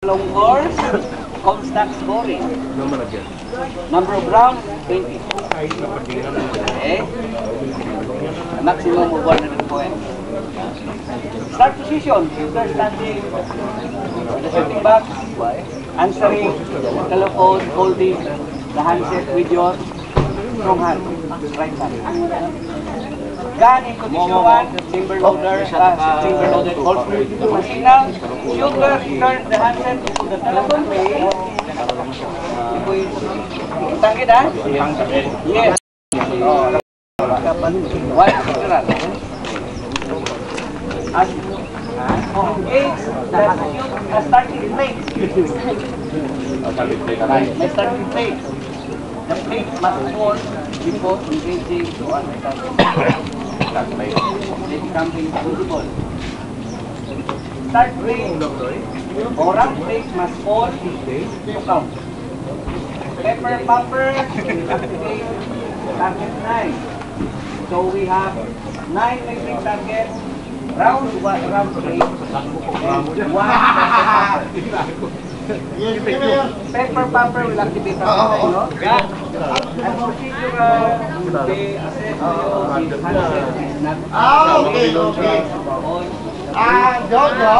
long course, constant scoring. Number of rounds, 20. Okay. A maximum of 100 points. Start position, shooter standing with the shooting box, answering, telephone, holding the handset with your strong hand, right hand. Gun in position 1, chamber loaded, hold signal, shooter return the handset to the telephone bay. Tangkit ha? Yes. What? Engage the starting plate. My starting plate. The plate must fall before engaging to other target. They become invisible. Start plate or round plate must fall to count. Pepper popper activate target 9. So we have 9 moving targets. Round 1, round 3, and 1 pepper popper will activate our no? And procedural they assess you the handset is not okay. Jojo.